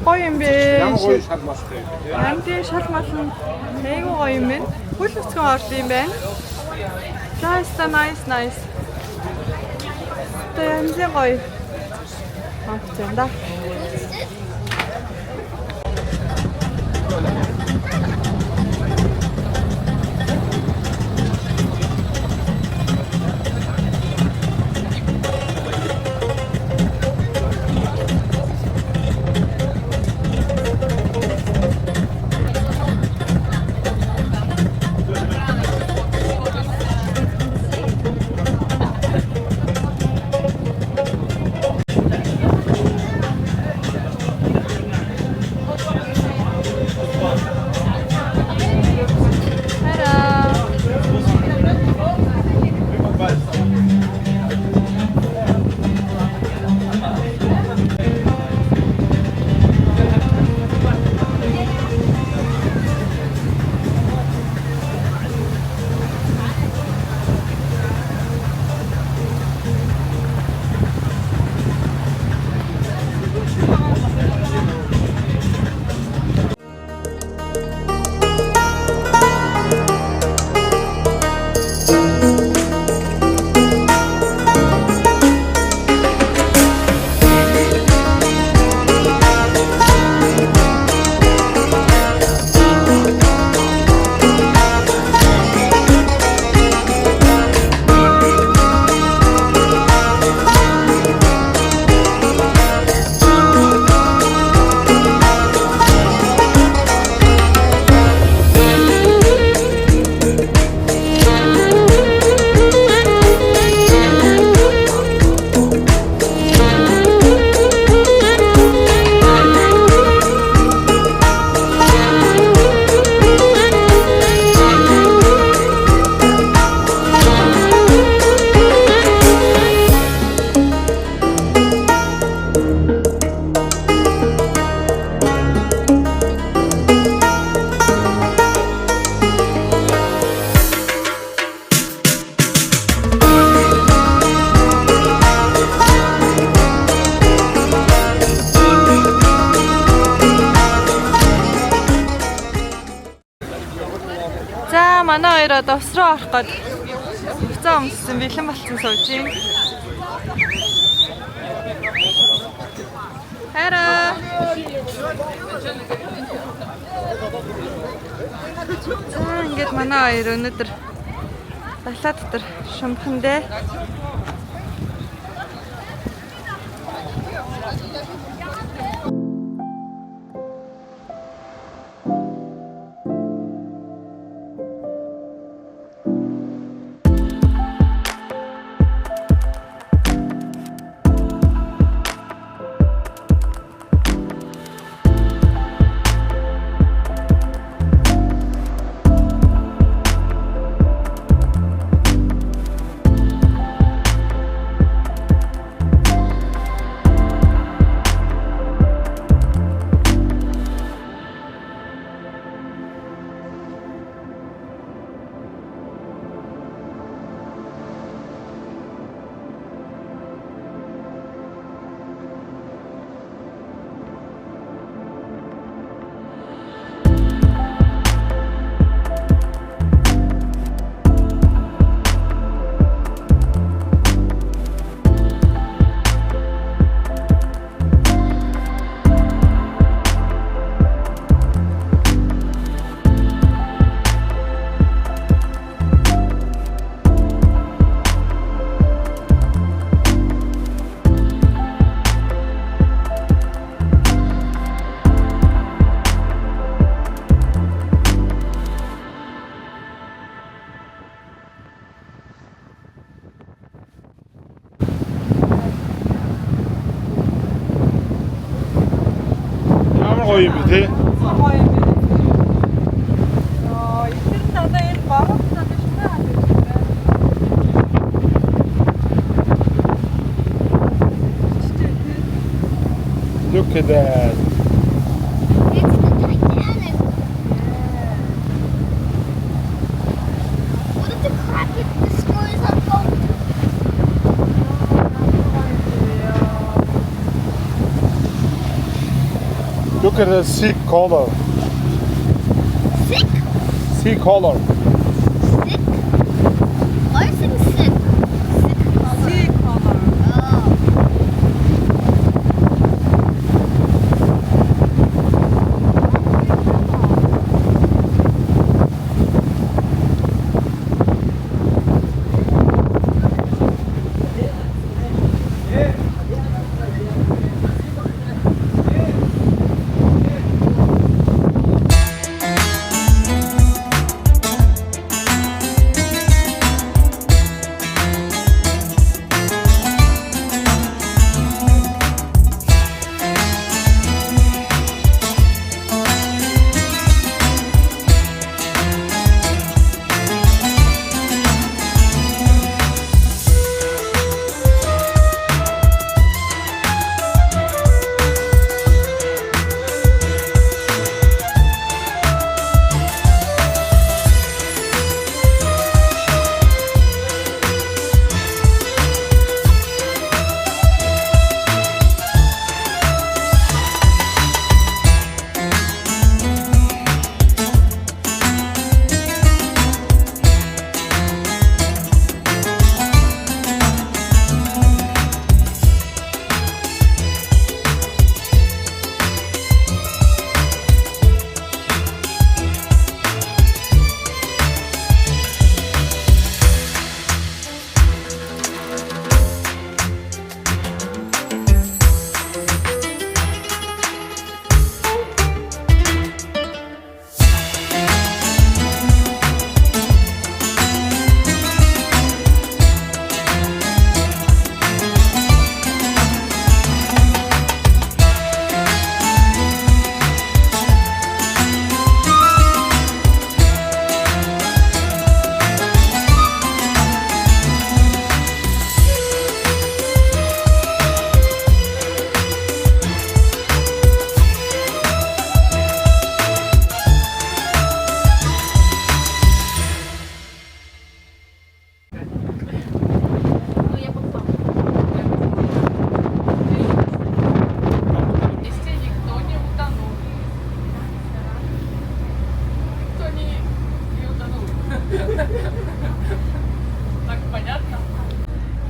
гоё юм бэ. Ямар гоё шал малтай. Харин тийм шал мал нь айгүй гоё юм байна. Хөл өсгөн орд юм байна. Just nice. Тэ гоё. Авчаанда. Манай хоёр одоо ус руу орох гээд хуцаа өмссөн бэлэн болцсон сууж юм. Хараа. Ингээд манай хоёр өнөөдөр далаа дотор шумхан дээ. Гоё юм тий. Гоё юм. Эцэг надад энэ багт надад шинэ Look at that. It's the Titanic. What if the Kraken destroys our boat? Look at the sea color. Sick? Sea color. Sick? Why is it sick? Sick color. Oh.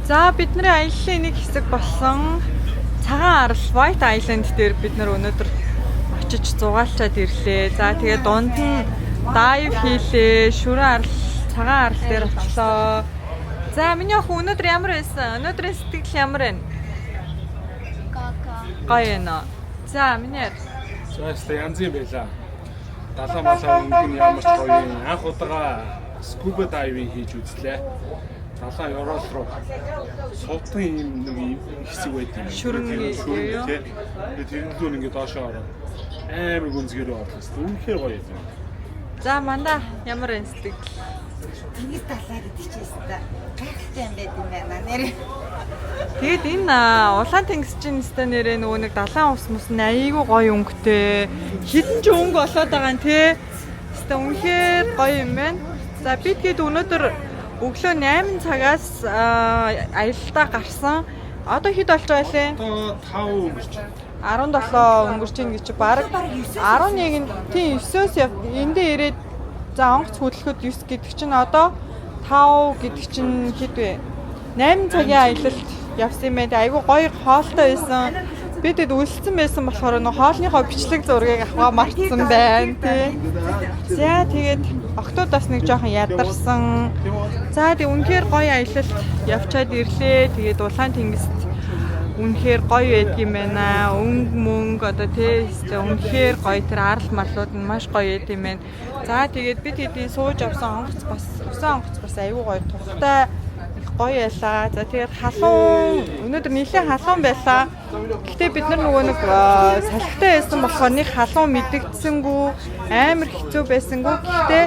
За бидний аяллаа нэг хэсэг болсон цагаан арал White Island дээр бид нар өнөөдөр очиж зугаалчаад ирлээ. За тэгээд дунд нь dive хийлээ. Шүрэн арал, цагаан арал дээр очлоо. За миний охин өнөөдөр ямар байсан? Өнөөдрийн сэтгэл ямар байна? Гоё нэ. За миний За янз юм байла. Далаа малаа өнгөн ямар ч гоё юм. Анх удаага scuba diving хийж үзлээ. Далаа Орол руу сувтан юм нэг хэсэг байт юм. Шүрэн юу? Тэгээд тэрнлүүн ингээд доошоо ороод амар гүнзгийрээ орлоо. Үнэхээр гоё юм. За мандаа ямар байна сэтгэл? Тэнгис талаа гэдэг чийсэн та. Гайхалтай юм байт юм байна нэр. Тэгэд энэ улаан тэнгисчин нэстэ нэрээ нөгөө нэг далайн ус мус нь айгүй гоё өнгөтэй. Хитэн ч өнгө болоод байгаа нь тий. Нэстэ үнэхээр гоё юм байна. За би тэгэд өнөөдөр өглөө 8 цагаас аялалтаа гарсан. Одоо хэд болж байгаа лээ? Одоо 5 өнгөрч. 17 өнгөрч ийн гэж баг 11 тийм 9-өөс эндээ ирээд за онгоц хөдөлгөхөд 9 гэдэг чинь одоо 5 гэдэг чинь хэд вэ? 8 цагийн аялалт явсан юм байна. Айгу гоё хоолтой байсан. Би тэгэд үлдсэн байсан болохоор нөө хоолныхоо бичлэг зургийг аваа мартсан байна тий. За тэгээд октоудаас нэг жоохон ядарсан. За тэг үнэхээр гоё аялалт явчаад ирлээ. Тэгээд улаан тэнгист үнэхээр гоё байдаг юм байна. Өнгө мөнгө одоо тий үнэхээр гоё тэр арал марлууд нь маш гоё байдаг юм байна. За тэгээд бид хэдийн сууж авсан онгоц бас усан онгоц бас аюу гоё тухтай гоё ялаа. За тэгээд халуун өнөөдөр нэлээд халуун байлаа. Гэхдээ бид нар нөгөө нэг салхитай байсан болохоор нэг халуун мэдэгдсэнгүү амар хэцүү байсангүй. Гэхдээ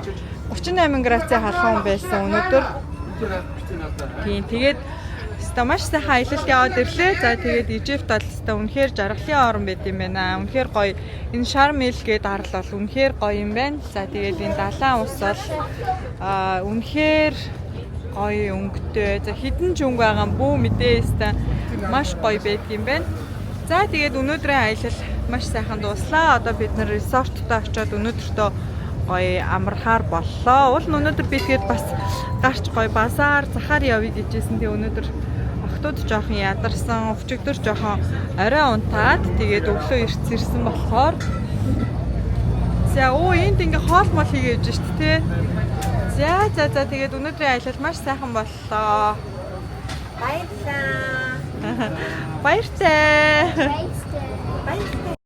38 градусын халуун байсан өнөөдөр. Тийм тэгээд ста маш сайхан аялалт яваад ирлээ. За тэгээд Ижипт бол ста үнэхээр жаргалын орн байт юм байна. Үнэхээр гоё. Энэ Шарм Эль гээд арал бол үнэхээр гоё юм байна. За тэгээд энэ далайн ус бол үнэхээр гоё өнгөтэй. За хідэн ч өнгө байгаа бүү мэдээстэй маш гоё байдаг юм байна. За тэгээд өнөөдрийн аялал маш сайхан дууслаа. Одоо бид нэр resort-тоо очиод өнөөдөртөө гоё амархаар боллоо. Уул нь өнөөдөр би тэгээд бас гарч гоё базар захаар явъя гэжсэн. Тэгээ өнөөдөр охтууд жоохон ядарсан, өвчигдөр жоохон орой унтаад тэгээд өглөө ирсэн болохоор за энд ингээ хоол мол хийгээвж шүү дээ. За тэгээд өнөөдрийн аялал маш сайхан боллоо. Баярлалаа. Баяртай. Right there. Баярлалаа.